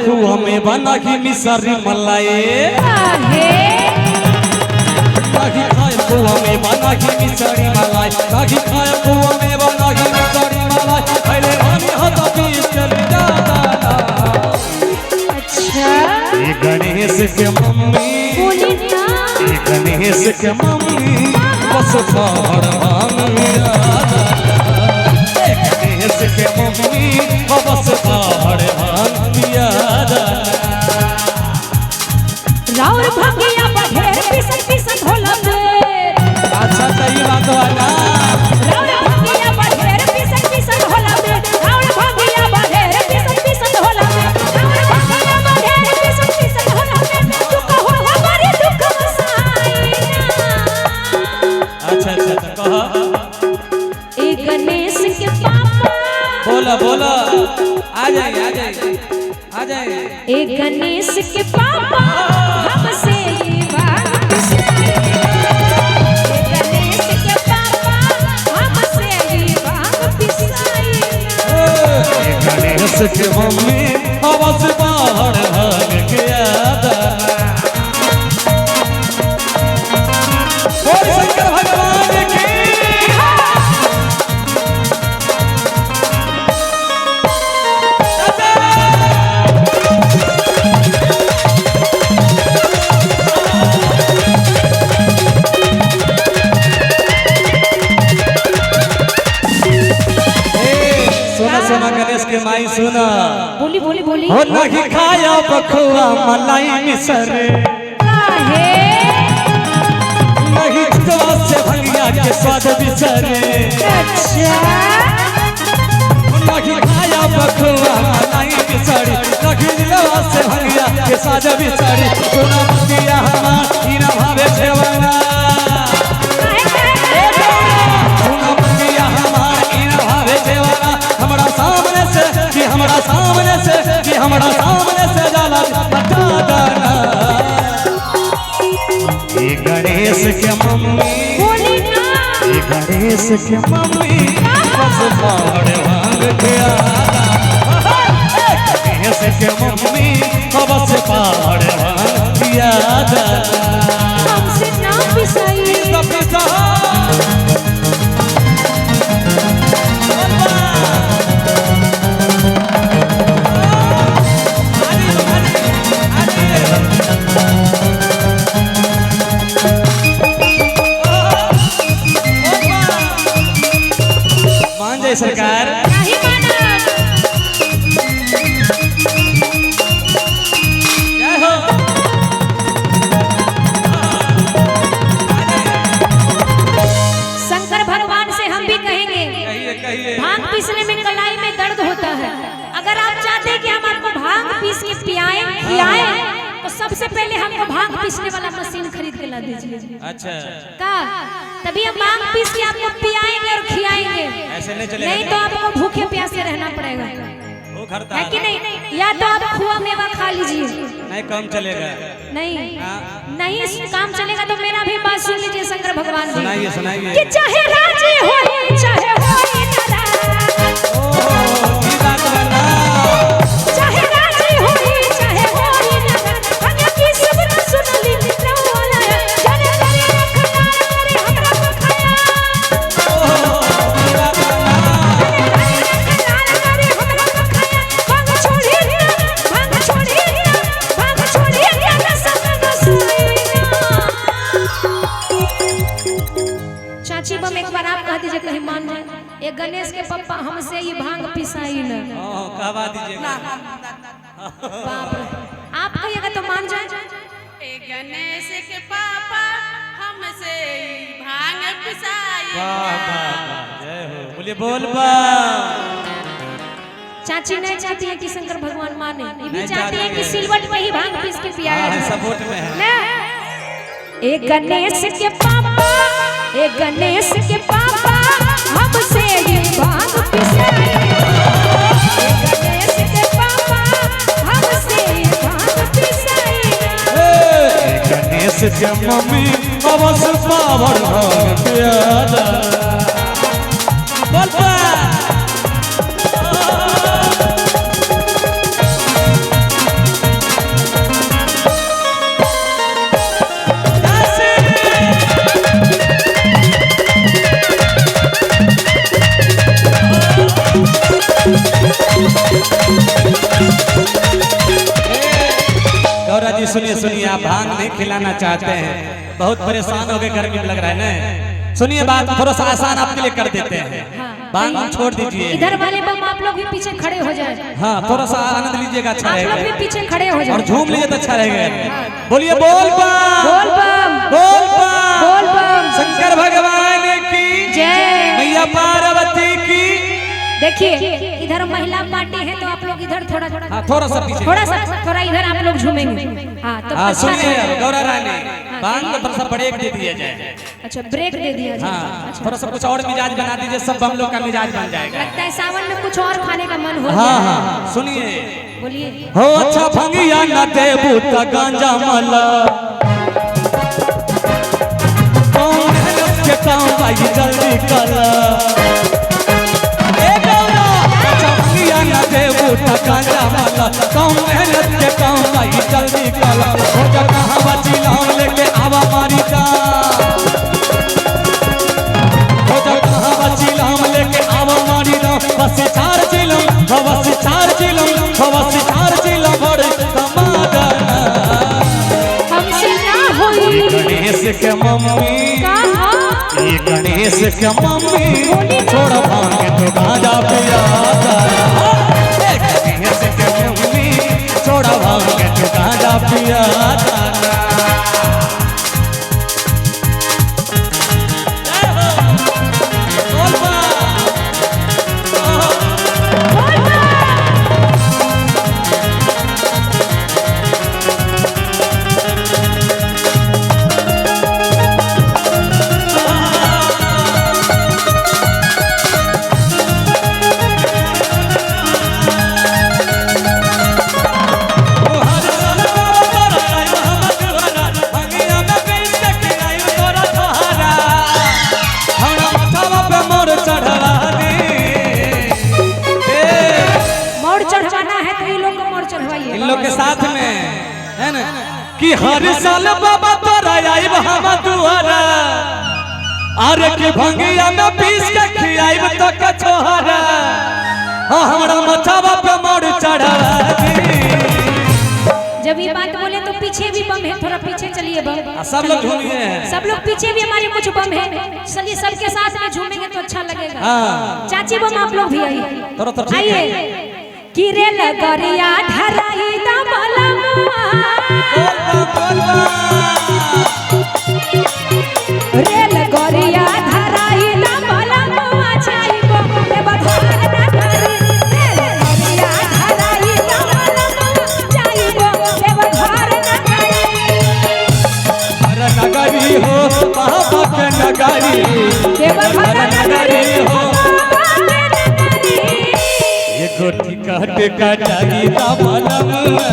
कुआ में बना की मिसरी मलाई कागी खाए कुआ में बना की मिसरी मलाई कागी खाए कुआ में बना की मिसरी मलाई पहले रानी हाथ पीस चल जाता अच्छा ये गणेश के मम्मी बोली ना ये गणेश के मम्मी बस पहाड़ भांग मिला गणेश के मम्मी बस पहाड़ भांग मिला राउर भंगिया बघेर पिसन पिसन होला में अच्छा सही बात वाला राउर भंगिया बघेर पिसन पिसन होला में राउर भंगिया बघेर पिसन पिसन होला में राउर भंगिया बघेर पिसन पिसन होला में तू कहो हमारी दुख बसाई अच्छा अच्छा कहा ए गणेश के पापा बोला बोला आ जाए आ जाए आ जाए ए गणेश के पापा हमसे ये बात गणेश के पापा हमसे ये बात पिसाई गणेश के मम्मी बस पहाड़ भांग गया बोल शंकर भगवान की सोना गणेश के माई सुना बोली बोली बोली हो नहीं खाया बखुआ मलाई मिसरे काहे नहीं जुआ से भंगिया के स्वाद बिसरे अच्छा नहीं खाया बखुआ मलाई मिसरे नहीं जुआ से भंगिया के स्वाद बिसरे सुना बतिया हमार इना भावे छेवना सुना बतिया हमार इना भावे छेवना हमरा सामने से कि हमरा सामने से कि हमरा सामने से जाला हटा देना ये गणेश के मम्मी बोली ना ये गणेश के मम्मी बस पहाड़ भांग गया गणेश के मम्मी बस पहाड़ भांग दिया हमसे ना पिसाई मान जाए सरकार नहीं माना जय हो शंकर भगवान से हम भी कहेंगे कहिए कहिए भांग पीसने में कलाई में दर्द होता है अगर आप चाहते हैं कि हम आपको भांग पीस के पियाएं खियाएं तो सबसे पहले हमको भांग पीसने वाला मशीन खरीद के ला दीजिए अच्छा का तभी हम भांग पीस के आपको पियाएंगे और खियाएंगे ऐसे नहीं चलेगा नहीं तो आपको भूखे प्यासे रहना पड़ेगा वो खरता है कि नहीं या तो आप खोआ मेवा खा लीजिए नहीं कम चलेगा नहीं नहीं काम चलेगा तो मेरा भी बात सुन लीजिए शंकर भगवान जी सुनाइए सुनाइए कि चाहे राजी हो चाहे होए नाराज की बात करना चाहे राजी होए चाहे होए नाराज हमें की सब न सुन ली मित्रवाला जाने करे रखना करे हमरा को खाया की बात करना करे हमरा को खाया भांग छोड़ी ना सब न सुई चाची बम एक बार आप कह दीजिए कहीं मान जाए ये गणेश के पप्पा हमसे ये भांग पिसाई न कहवा दीजिएगा बाप रे आप कहिएगा तो मान जाए ए गणेश के पापा हमसे भांग पिसाई वाह वाह वाह जय हो बोलिए बोल बा चाची नहीं चाहती है कि शंकर भगवान माने ये भी नहीं चाहती है चाहती कि है। सिलवट में ही भांग पीस के पियाया जाए सपोर्ट में है ना ए गणेश के पापा ए गणेश के पापा हमसे ये भांग पिसाई ए गणेश के पापा हमसे ये भांग पिसाई गणेश के मम्मी बस पावर भांग प्यादा बोल बा सुनिए, आप भांग नहीं खिलाना चाहते हैं, बहुत परेशान हो गए, गर्मी में लग रहा है ना। सुनिए बात थोड़ा सा आसान आपके लिए कर देते हैं, भांग छोड़ दीजिए। इधर वाले बम आप लोग भी पीछे खड़े हो जाए। हाँ थोड़ा सा आनंद लीजिएगा, अच्छा आप लोग भी रहेगा, पीछे खड़े हो जाए और झूम लीजिए तो अच्छा रहेगा। बोलिए बोल बम बोल बम बोल बम बोल बम। शंकर भगवान की जय। मैया पार्वती की। देखिए इधर महिला पार्टी है तो आप लोग इधर थोड़ा हाँ थोड़ा सा पीछे, थोड़ा इधर आप लोग झूमेंगे। हाँ तो हाँ अच्छा सुनिए रहेगा। गौरा रानी, भांग को थोड़ा सा ब्रेक दे दिया जाए। अच्छा ब्रेक दे दिया जाए। हाँ अच्छा। थोड़ा सा कुछ और मिजाज बना दीजिए, सब हम लोग का मिजाज बन जाएगा। लगता है सावन में कुछ और खाने का मन हो हाँ गया है। हाँ सुनिए, बोलिए। हो अच्छा भंगिया न देबू त गांजा मला, कौन मेहनत के काम भाई जल्दी कर। ए गौरा अच्छा भंगिया न देबू त गांजा मला, कौन मेहनत के काम भाई जल्दी कर। हो जा कहां बची लाम लेके आवा मारी का, हो जा कहां बची लाम लेके आवा मारी का। बस चार चिलम बस चार चिलम बस चार चिलम बड़े समागना। हमसे ना होई गणेश के मम्मी, कहा ये गणेश के मम्मी, छोड़ भांग तो गांजा पिया करा। ए गणेश के मम्मी, छोड़ भांग तो गांजा पिया करा। बोल बा मोड़ चढ़वाना है तो ये लोग को मोड़ चढ़वाइए। इन लोग के साथ में है ना कि हर साल बाबा तोरा आइब हम दुआरा, अरे कि भंगिया में पीस के खियाइब तो कछोहरा। हाँ हमरा मथावा पे मोड़ चढ़ा दी। जब ये बात बोले तो पीछे भी बम है, थोड़ा पीछे चलिए बम। सब लोग झूमिए, सब लोग पीछे भी हमारे कुछ बम है, चलिए सबके साथ में झूमेंगे तो अच्छा लगेगा। हाँ चाची बम आप लोग भी आइए, थोड़ा तो ठीक है। आइए। कि रे लगरिया धराई दा बलमुआ, रे लगरिया धराई दा बलमुआ, जाइबो ए बधार ना करी। रे लगरिया धराई दा बलमुआ, जाइबो ए बधार ना करी। अरे नगरी हो बाबा के नगरी, देवघर नगरी हो ये गोटी काट कटाई दा बलमुआ,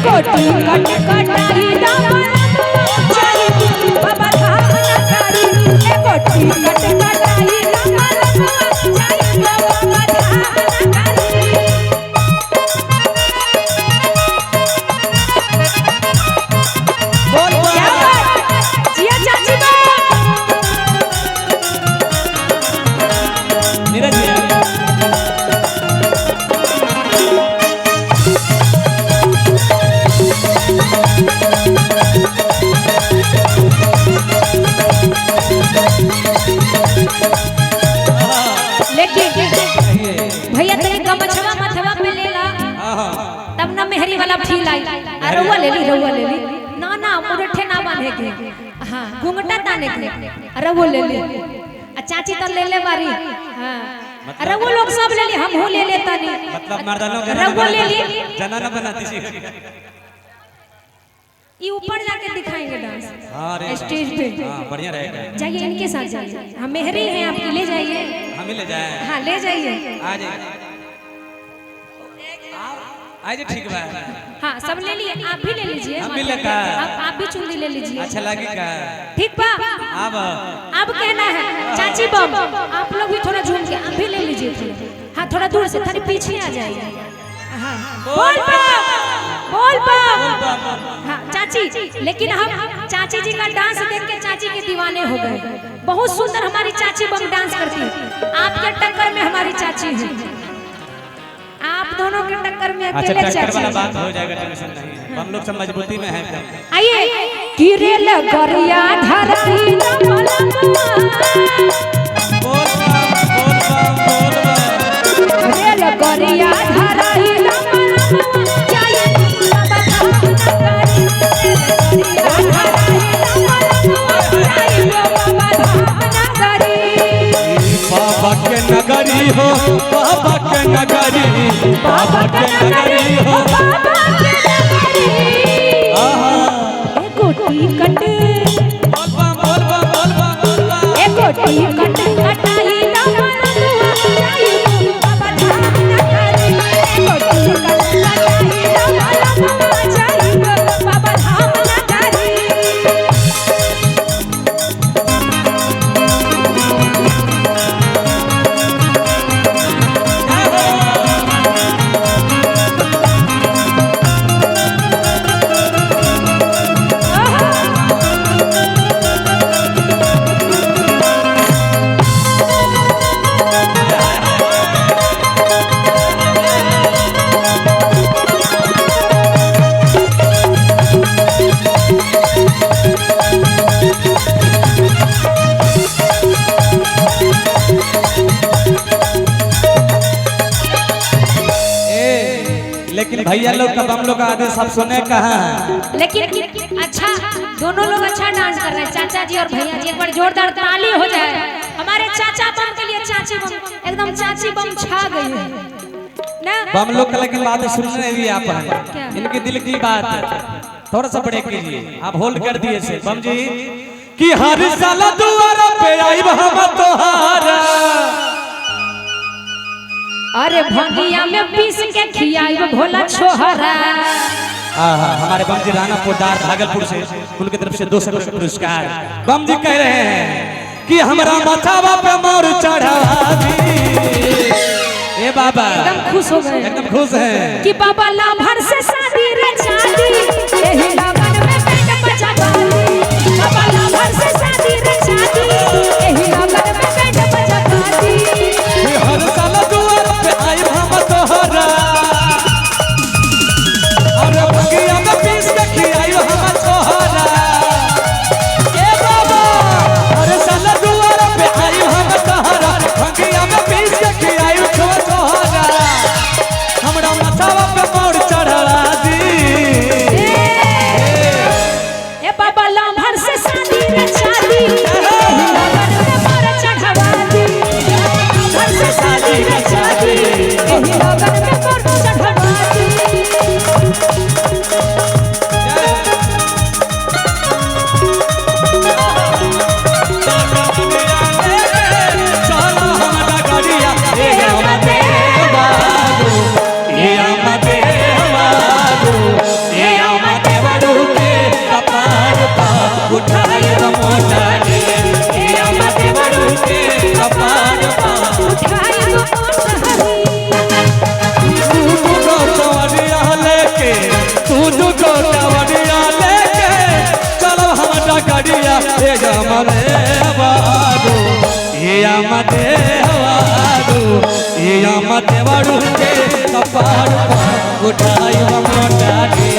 कोटी कट कटाई दा बलमुआ, जाइबो बाबा धाम ना करी। ए कोटी कट कटाई दा बलमुआ, जाइबो बाबा धाम ना करी। बोल बा क्या बात? जिया चाची बा। नीरज जी लेकिन भैया तेरे गमछवा मथवा पे ले ला, तब ना मेहरी वाला फील आई। रउआ ले ली ना ना मुरठे ना बांधे के, हाँ घूंघटा ताने के, रउआ ले ली। चाची तो ले ले बारी, हाँ रउआ लोग सब ले ली, हम हो ले लेता नहीं। मतलब मर्दानों के रउआ ले ली, जना न बनाती थी। ये ऊपर जाके दिखाएंगे डांस अरे स्टेज पे। हाँ बढ़िया रहेगा, जाइए इनके साथ जाइए, हम मेहरी हैं आपकी, ले जाइए। हम ही ले जाए। हाँ ले जाइए। आ जाए आज ठीक बा। हाँ सब ले लिए, आप भी ले लीजिए। हम भी लेका। आप भी चुंदी ले लीजिए। अच्छा लगेगा। ठीक बा। अब कहना है चाची बम, आप लोग भी थोड़ा झूम के आप भी ले लीजिए थोड़ा। हाँ थोड़ा दूर से, थोड़ी पीछे आ जाइए। हाँ बोल बम बोल बम। हाँ चाची, लेकिन हम चाची जी का डांस देख के चाची के दीवाने हो गए। बहुत सुंदर हमारी चाची बम डांस करती है। आपके टक्कर में हमारी चाची है। आप दोनों के टक्कर में अच्छा अकेले ट्रैक्टर वाला चाची बात हो जाएगा, टेंशन नहीं है, हम लोग सब मजबूती में हैं एकदम। आइए गिरे लगरिया धरती बोल बम बोल बम बोल बम। गिरे लगरिया धरती जाए बाबा धाम नगरी बाबा के नगरी हो बाबा के नगरी, बाबा के नगरी हो बाबा के नगरी। आहा एको टिकट बोल बम बोल बम बोल बम बोल बम। एको टिकट कटाई ना मनवा जाई बाबा धाम नगरी। एको टिकट कटाई ना मनवा जाई बाबा धाम नगरी। लेकिन भैया लोग का बम लोग का आदेश सब सुने कहाँ है? लेकिन अच्छा दोनों लोग अच्छा डांस कर रहे हैं, चाचा जी और भैया जी। एक बार जोरदार ताली हो जाए हमारे चाचा बम के लिए। चाची बम एकदम चाची बम छा गई है ना। बम लोग का लेकिन बात सुनने भी आप हैं, इनके दिल की बात थोड़ा सा ब्रेक कीजिए, आप होल्ड कर दिए से बम जी कि हर साल दुआरा पे आई हम तोहारा। अरे भंगिया में पीस के खियाई भोला छोहरा। हमारे बम जी राना पोदार भागलपुर से, उनकी तरफ से 200 रुपये पुरस्कार। बम जी कह रहे हैं कि हमारा माथावा पे मोर चढ़ा दी। ए बाबा एकदम खुश हो गए, एकदम खुश हैं कि बाबा लाभर से शादी रे शादी यही लगन में पेट बचा बाली। बाबा लाभर से शादी रे शादी यही लगन में पेट बचा बाली। हर साल दुआर पे आई हम तोहरा। अरे भंगिया में पीस के खियाई हम तोहरा। ए बाबा हर साल दुआर पे आई हम तोहरा। भंगिया में पीस के खियाई तोहरा। हमरा माथावा पे मोर चढ़ा दी। ए बाबा लाभर से शादी रे शादी यही लगन में मोर चढ़वा दी। लाभर से शादी रे शादी यही लगन में मोर चढ़वा दी। चलो हमारा गड़िया ए हमते बाबू, ए हमते बाबू, ए हमते बाबू के कपार पा उठाए मोटा के। ए हमते बाबू के कपार पा उठाई वो मोटहरी। तू गोटवरिया लेके, तू गोटवरिया लेके चलो हमारा गड़िया ए हमते बाबू, ए हमते बाबू, ए हमते बाबू के कपार पा उठाए मोटा के।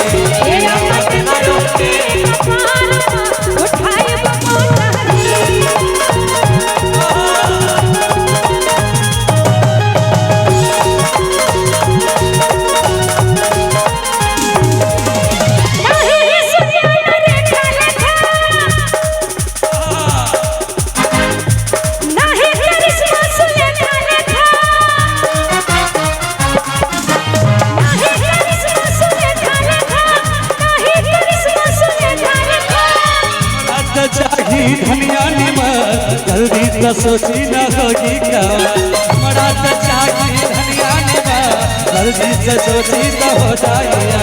ए अमत मरु के कपार पा उठाई वो मोटहरी। नहीं सुनिया रे खालेखा नहीं करिश्मा सुने खालेखा। नहीं करिश्मा सुने खालेखा नहीं करिश्मा सुने खालेखा। रात जागी धनिया निमन जल्दी तो सोची न होगी क्या। रात जागी धनिया निमन जल्दी से सोची तो हो जाएगा।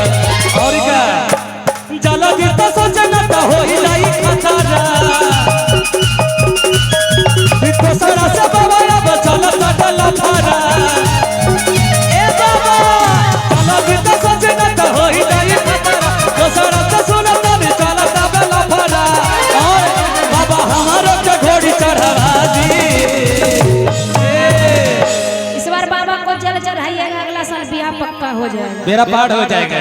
और क्या जल्दी तो सोचे न तो हो ही जाई खतरा। तो सारा से बाबा अब चला डला फरा। ए बाबा जल्दी तो सोचे न तो हो ही जाई खतरा। तो सारा से सुन तो भी चला डला फरा। और बाबा हमारो के घोड़ी चढ़ा दी। इस बार बाबा को जल चढ़ाइएगा, अगला साल बियाह पक्का। हो जाएगा। मेरा पार हो जाएगा।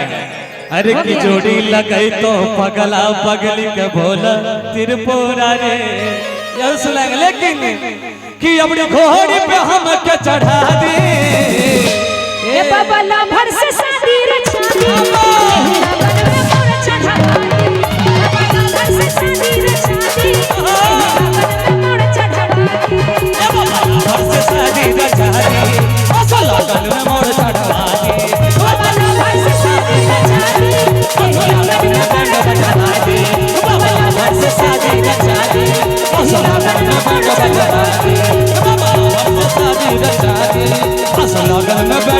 अरे की जोड़ी लगई तो पगला पगली के भोला त्रिपुरा रे यार सुनाएंगे, लेकिन कि अपनी घोड़ी पे हम के चढ़ा दी ए बाबा लाभर से शादी रे शादी लगन में मोर चढ़ा दी। बाबा लाभर से शादी रे शादी लगन में मोर चढ़ा दी। लाभर से शादी रे शादी असल लगन में मोर चढ़ा दी। बाबा लाभर से शादी रे शादी लगन में मोर चढ़ा दी। बाबा लाभर से शादी रे शादी असल लगन में मोर चढ़ा दी। बाबा लाभर से शादी रे शादी असल लगन में